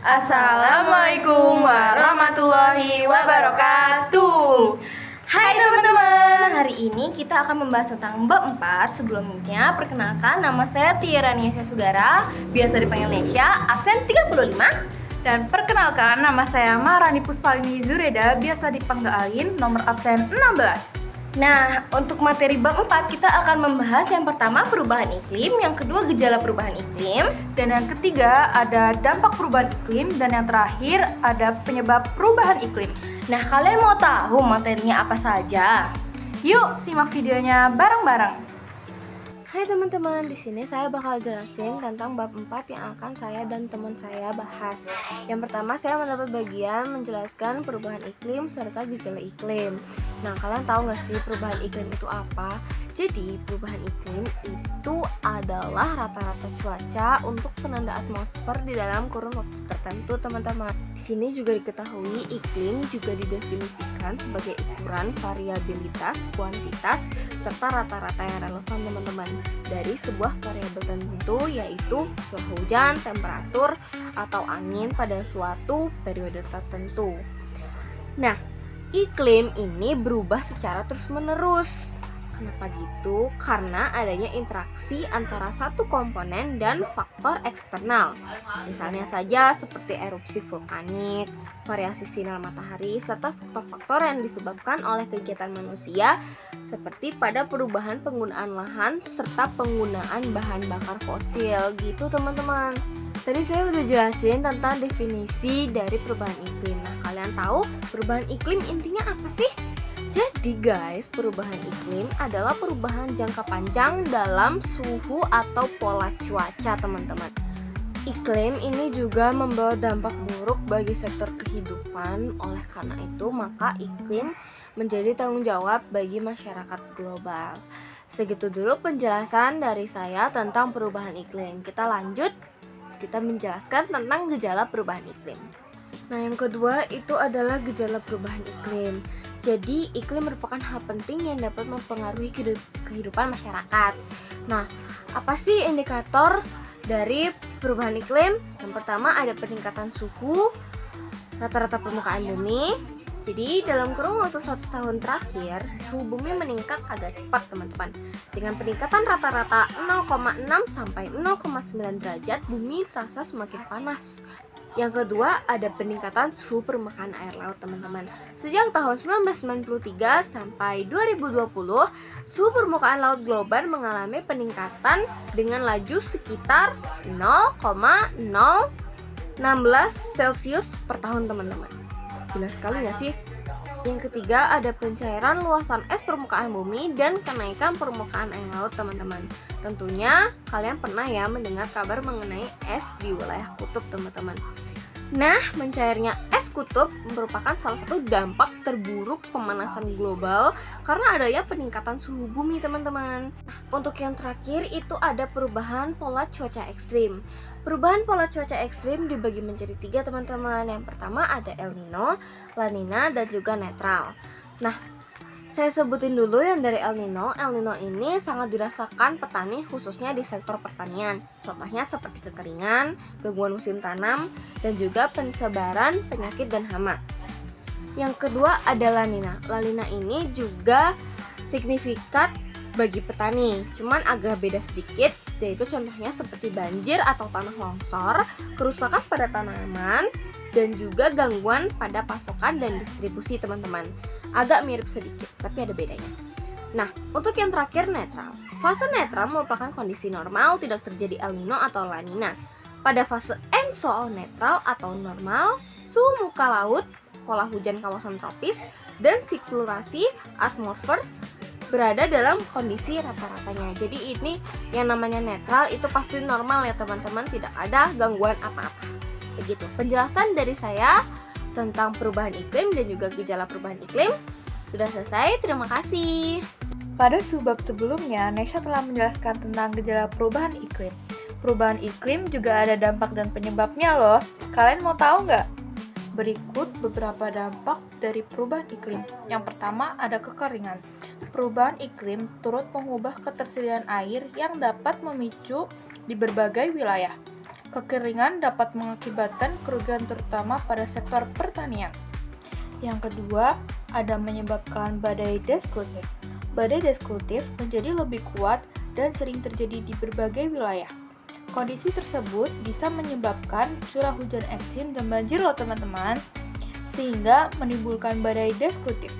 Assalamualaikum warahmatullahi wabarakatuh. Hai teman-teman, hari ini kita akan membahas tentang bab 4. Sebelumnya, perkenalkan, nama saya Tiara Niasya Sudara, biasa dipanggil Nesya, absen 35. Dan perkenalkan, nama saya Marani Puspalini Zureda, biasa dipanggil Alin, nomor absen 16. Nah, untuk materi bab 4 kita akan membahas yang pertama perubahan iklim, yang kedua gejala perubahan iklim, dan yang ketiga ada dampak perubahan iklim, dan yang terakhir ada penyebab perubahan iklim. Nah, kalian mau tahu materinya apa saja? Yuk, simak videonya bareng-bareng. Hai teman-teman, di sini saya bakal jelasin tentang bab 4 yang akan saya dan teman saya bahas. Yang pertama, saya mendapat bagian menjelaskan perubahan iklim serta gejala iklim. Nah, kalian tahu nggak sih perubahan iklim itu apa? Jadi, perubahan iklim itu adalah rata-rata cuaca untuk penanda atmosfer di dalam kurun waktu tertentu, teman-teman. Di sini juga diketahui iklim juga didefinisikan sebagai ukuran variabilitas, kuantitas, serta rata-rata yang relevan, teman-teman, dari sebuah variabel tertentu, yaitu curah hujan, temperatur, atau angin pada suatu periode tertentu. Nah, iklim ini berubah secara terus-menerus. Kenapa gitu? Karena adanya interaksi antara satu komponen dan faktor eksternal. Misalnya saja seperti erupsi vulkanik, variasi sinar matahari, serta faktor-faktor yang disebabkan oleh kegiatan manusia seperti pada perubahan penggunaan lahan serta penggunaan bahan bakar fosil gitu, teman-teman. Tadi saya udah jelasin tentang definisi dari perubahan iklim. Nah, kalian tahu perubahan iklim intinya apa sih? Jadi guys, perubahan iklim adalah perubahan jangka panjang dalam suhu atau pola cuaca, teman-teman. Iklim ini juga membawa dampak buruk bagi sektor kehidupan. Oleh karena itu, maka iklim menjadi tanggung jawab bagi masyarakat global. Segitu dulu penjelasan dari saya tentang perubahan iklim. Kita lanjut, kita menjelaskan tentang gejala perubahan iklim. Nah, yang kedua itu adalah gejala perubahan iklim. Jadi, iklim merupakan hal penting yang dapat mempengaruhi kehidupan masyarakat. Nah, apa sih indikator dari perubahan iklim? Yang pertama ada peningkatan suhu rata-rata permukaan bumi. Jadi, dalam kurun waktu 100 tahun terakhir, suhu bumi meningkat agak cepat, teman-teman. Dengan peningkatan rata-rata 0,6 sampai 0,9 derajat, bumi terasa semakin panas. Yang kedua, ada peningkatan suhu permukaan air laut, teman-teman. Sejak tahun 1993 sampai 2020, suhu permukaan laut global mengalami peningkatan dengan laju sekitar 0,016 Celcius per tahun, teman-teman. Gila sekali gak sih? Yang ketiga, ada pencairan luasan es permukaan bumi dan kenaikan permukaan air laut, teman-teman. Tentunya kalian pernah ya mendengar kabar mengenai es di wilayah kutub, teman-teman. Nah, mencairnya es kutub merupakan salah satu dampak terburuk pemanasan global karena adanya peningkatan suhu bumi, teman-teman. Untuk yang terakhir itu ada perubahan pola cuaca ekstrim. Perubahan pola cuaca ekstrim dibagi menjadi 3, teman-teman. Yang pertama ada El Nino, La Nina, dan juga netral. Nah, saya sebutin dulu yang dari El Nino. El Nino ini sangat dirasakan petani khususnya di sektor pertanian. Contohnya seperti kekeringan, gangguan musim tanam, dan juga penyebaran penyakit dan hama. Yang kedua ada La Nina. La Nina ini juga signifikan bagi petani, cuman agak beda sedikit, yaitu contohnya seperti banjir atau tanah longsor, kerusakan pada tanaman, dan juga gangguan pada pasokan dan distribusi, teman-teman. Agak mirip sedikit, tapi ada bedanya. Nah, untuk yang terakhir netral. Fase netral merupakan kondisi normal, tidak terjadi El Nino atau La Nina. Pada fase NSOO netral atau normal, suhu muka laut, pola hujan kawasan tropis, dan sirkulasi atmosfer berada dalam kondisi rata-ratanya. Jadi ini yang namanya netral itu pasti normal ya, teman-teman, tidak ada gangguan apa-apa. Begitu penjelasan dari saya tentang perubahan iklim dan juga gejala perubahan iklim. Sudah selesai, terima kasih. Pada subbab sebelumnya, Nesya telah menjelaskan tentang gejala perubahan iklim. Perubahan iklim juga ada dampak dan penyebabnya loh. Kalian mau tahu nggak? Berikut beberapa dampak dari perubahan iklim. Yang pertama ada kekeringan. Perubahan iklim turut mengubah ketersediaan air yang dapat memicu di berbagai wilayah. Kekeringan dapat mengakibatkan kerugian terutama pada sektor pertanian. Yang kedua, ada menyebabkan badai destruktif. Badai destruktif menjadi lebih kuat dan sering terjadi di berbagai wilayah. Kondisi tersebut bisa menyebabkan curah hujan ekstrim dan banjir loh teman-teman, sehingga menimbulkan badai destruktif.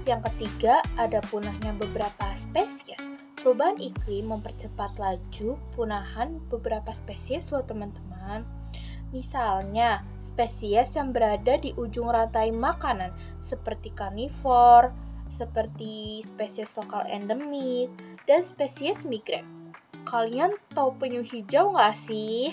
Yang ketiga, ada punahnya beberapa spesies. Perubahan iklim mempercepat laju punahan beberapa spesies loh teman-teman. Misalnya, spesies yang berada di ujung rantai makanan seperti karnivor, seperti spesies lokal endemik, dan spesies migran. Kalian tahu penyu hijau nggak sih?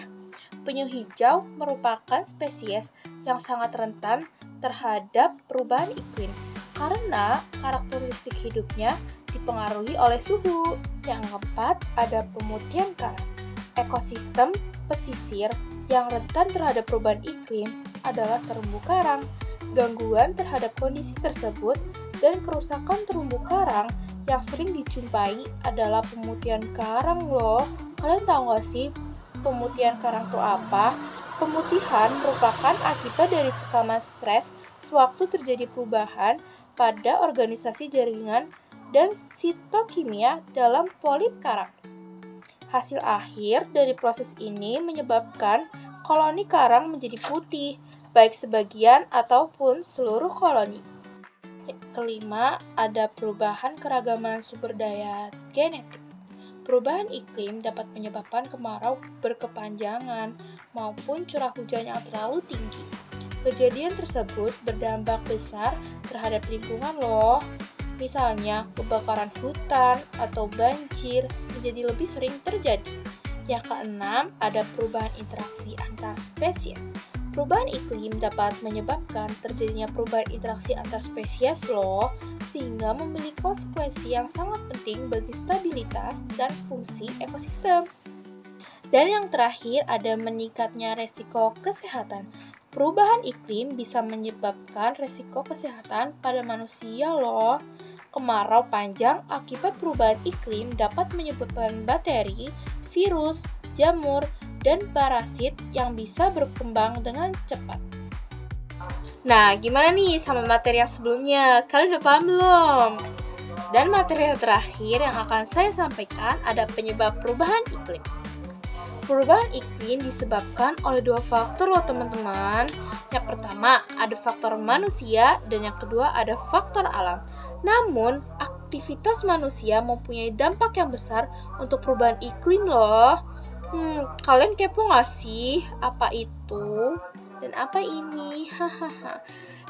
Penyu hijau merupakan spesies yang sangat rentan terhadap perubahan iklim karena karakteristik hidupnya dipengaruhi oleh suhu. Yang keempat, ada pemutihan karang. Ekosistem pesisir yang rentan terhadap perubahan iklim adalah terumbu karang. Gangguan terhadap kondisi tersebut dan kerusakan terumbu karang yang sering dijumpai adalah pemutihan karang loh. Kalian tahu gak sih pemutihan karang itu apa? Pemutihan merupakan akibat dari cekaman stres sewaktu terjadi perubahan pada organisasi jaringan dan sitokimia dalam polip karang. Hasil akhir dari proses ini menyebabkan koloni karang menjadi putih, baik sebagian ataupun seluruh koloni. Kelima, ada perubahan keragaman sumber daya genetik. Perubahan iklim dapat menyebabkan kemarau berkepanjangan maupun curah hujan yang terlalu tinggi. Kejadian tersebut berdampak besar terhadap lingkungan loh. Misalnya, kebakaran hutan atau banjir menjadi lebih sering terjadi. Yang keenam, ada perubahan interaksi antar spesies. Perubahan iklim dapat menyebabkan terjadinya perubahan interaksi antar spesies loh, sehingga memiliki konsekuensi yang sangat penting bagi stabilitas dan fungsi ekosistem. Dan yang terakhir, ada meningkatnya resiko kesehatan. Perubahan iklim bisa menyebabkan resiko kesehatan pada manusia loh. Kemarau panjang akibat perubahan iklim dapat menyebabkan bakteri, virus, jamur, dan parasit yang bisa berkembang dengan cepat. Nah, gimana nih sama materi yang sebelumnya? Kalian udah paham belum? Dan materi yang terakhir yang akan saya sampaikan ada penyebab perubahan iklim. Perubahan iklim disebabkan oleh dua faktor loh teman-teman. Yang pertama ada faktor manusia dan yang kedua ada faktor alam. Namun, aktivitas manusia mempunyai dampak yang besar untuk perubahan iklim loh. Kalian kepo gak sih? Apa itu? Dan apa ini?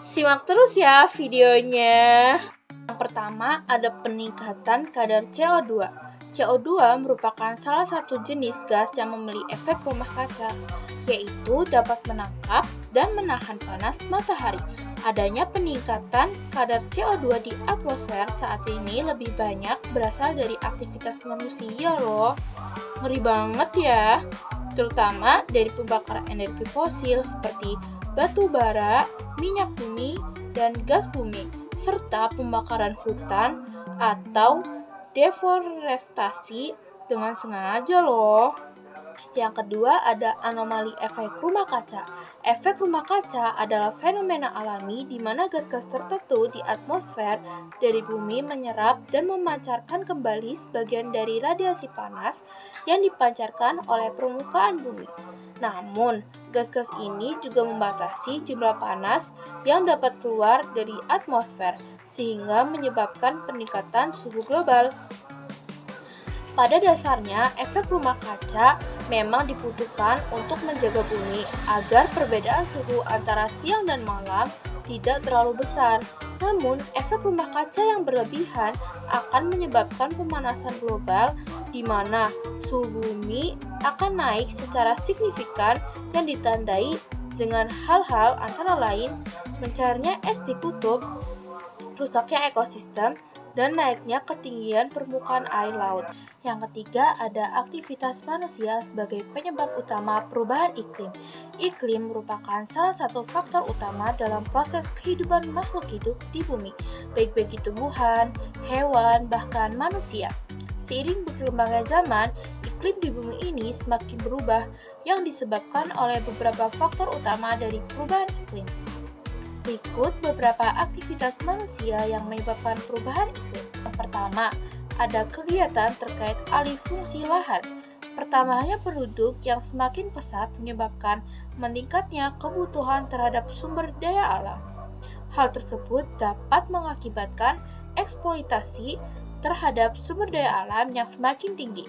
Simak terus ya videonya. Yang pertama ada peningkatan kadar CO2. CO2 merupakan salah satu jenis gas yang memiliki efek rumah kaca, yaitu dapat menangkap dan menahan panas matahari. Adanya peningkatan kadar CO2 di atmosfer saat ini lebih banyak berasal dari aktivitas manusia loh. Ngeri banget ya, terutama dari pembakaran energi fosil seperti batu bara, minyak bumi, dan gas bumi, serta pembakaran hutan atau deforestasi dengan sengaja loh. Yang kedua ada anomali efek rumah kaca. Efek rumah kaca adalah fenomena alami di mana gas-gas tertentu di atmosfer dari bumi menyerap dan memancarkan kembali sebagian dari radiasi panas yang dipancarkan oleh permukaan bumi. Namun, gas-gas ini juga membatasi jumlah panas yang dapat keluar dari atmosfer, sehingga menyebabkan peningkatan suhu global. Pada dasarnya, efek rumah kaca memang dibutuhkan untuk menjaga bumi agar perbedaan suhu antara siang dan malam tidak terlalu besar. Namun, efek rumah kaca yang berlebihan akan menyebabkan pemanasan global di mana suhu bumi akan naik secara signifikan yang ditandai dengan hal-hal antara lain mencairnya es di kutub, rusaknya ekosistem, dan naiknya ketinggian permukaan air laut. Yang ketiga ada aktivitas manusia sebagai penyebab utama perubahan iklim. Iklim merupakan salah satu faktor utama dalam proses kehidupan makhluk hidup di bumi, baik bagi tumbuhan, hewan, bahkan manusia. Seiring berkembangnya zaman, iklim di bumi ini semakin berubah yang disebabkan oleh beberapa faktor utama dari perubahan iklim. Berikut beberapa aktivitas manusia yang menyebabkan perubahan iklim. Yang pertama, ada kegiatan terkait alih fungsi lahan. Pertambahannya penduduk yang semakin pesat menyebabkan meningkatnya kebutuhan terhadap sumber daya alam. Hal tersebut dapat mengakibatkan eksploitasi terhadap sumber daya alam yang semakin tinggi.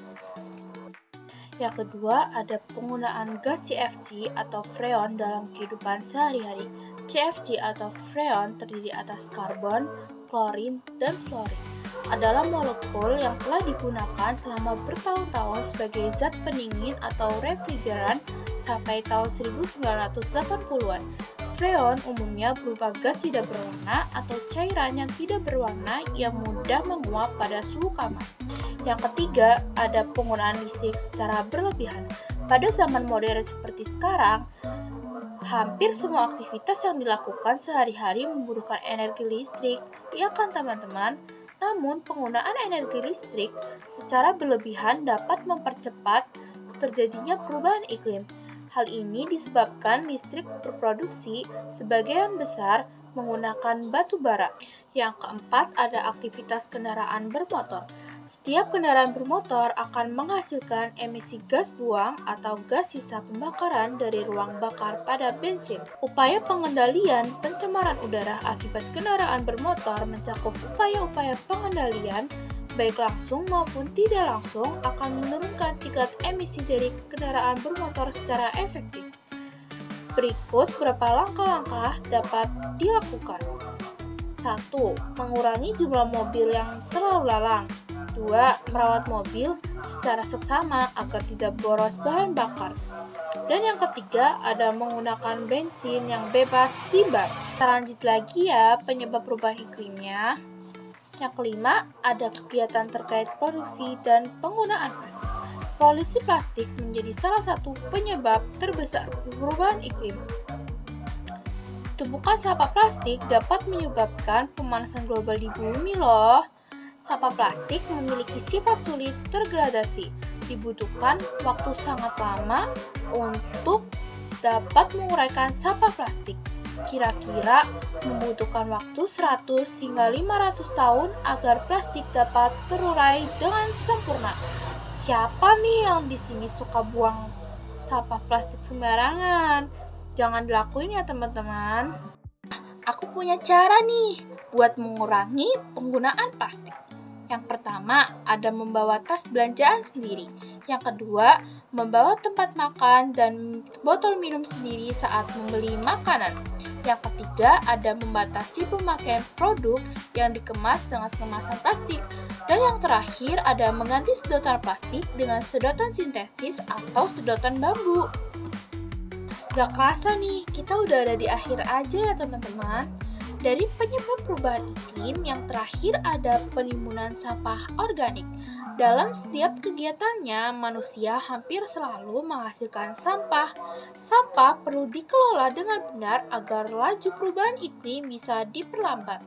Yang kedua, ada penggunaan gas CFC atau freon dalam kehidupan sehari-hari. CFC atau freon terdiri atas karbon, klorin, dan fluorin. Adalah molekul yang telah digunakan selama bertahun-tahun sebagai zat pendingin atau refrigeran sampai tahun 1980-an. Freon umumnya berupa gas tidak berwarna atau cairan yang tidak berwarna yang mudah menguap pada suhu kamar. Yang ketiga, ada penggunaan listrik secara berlebihan. Pada zaman modern seperti sekarang, hampir semua aktivitas yang dilakukan sehari-hari membutuhkan energi listrik, ya kan teman-teman? Namun, penggunaan energi listrik secara berlebihan dapat mempercepat terjadinya perubahan iklim. Hal ini disebabkan listrik berproduksi sebagian besar menggunakan batu bara. Yang keempat, ada aktivitas kendaraan bermotor. Setiap kendaraan bermotor akan menghasilkan emisi gas buang atau gas sisa pembakaran dari ruang bakar pada bensin. Upaya pengendalian pencemaran udara akibat kendaraan bermotor mencakup upaya-upaya pengendalian baik langsung maupun tidak langsung akan menurunkan tingkat emisi dari kendaraan bermotor secara efektif. Berikut beberapa langkah-langkah dapat dilakukan. 1. Mengurangi jumlah mobil yang terlalu lalang. 2. Merawat mobil secara seksama agar tidak boros bahan bakar. Dan yang ketiga, ada menggunakan bensin yang bebas timbal. Kita lanjut lagi ya penyebab perubahan iklimnya. Yang kelima, ada kegiatan terkait produksi dan penggunaan plastik. Polusi plastik menjadi salah satu penyebab terbesar perubahan iklim. Tumpukan sampah plastik dapat menyebabkan pemanasan global di bumi loh. Sampah plastik memiliki sifat sulit tergradasi. Dibutuhkan waktu sangat lama untuk dapat menguraikan sampah plastik. Kira-kira membutuhkan waktu 100 hingga 500 tahun agar plastik dapat terurai dengan sempurna. Siapa nih yang di sini suka buang sampah plastik sembarangan? Jangan dilakuin ya teman-teman. Aku punya cara nih buat mengurangi penggunaan plastik. Yang pertama, ada membawa tas belanjaan sendiri. Yang kedua, membawa tempat makan dan botol minum sendiri saat membeli makanan. Yang ketiga, ada membatasi pemakaian produk yang dikemas dengan kemasan plastik. Dan yang terakhir, ada mengganti sedotan plastik dengan sedotan sintetis atau sedotan bambu. Gak kerasa nih, kita udah ada di akhir aja ya teman-teman. Dari penyebab perubahan iklim, yang terakhir ada penimbunan sampah organik. Dalam setiap kegiatannya, manusia hampir selalu menghasilkan sampah. Sampah perlu dikelola dengan benar agar laju perubahan iklim bisa diperlambat.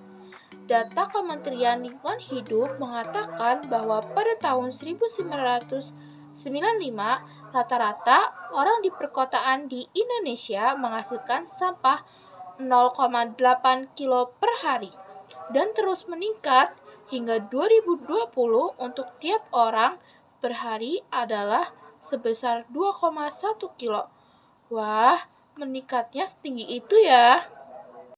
Data Kementerian Lingkungan Hidup mengatakan bahwa pada tahun 1995, rata-rata orang di perkotaan di Indonesia menghasilkan sampah 0,8 kilo per hari dan terus meningkat hingga 2020 untuk tiap orang per hari adalah sebesar 2,1 kilo. Wah, meningkatnya setinggi itu ya.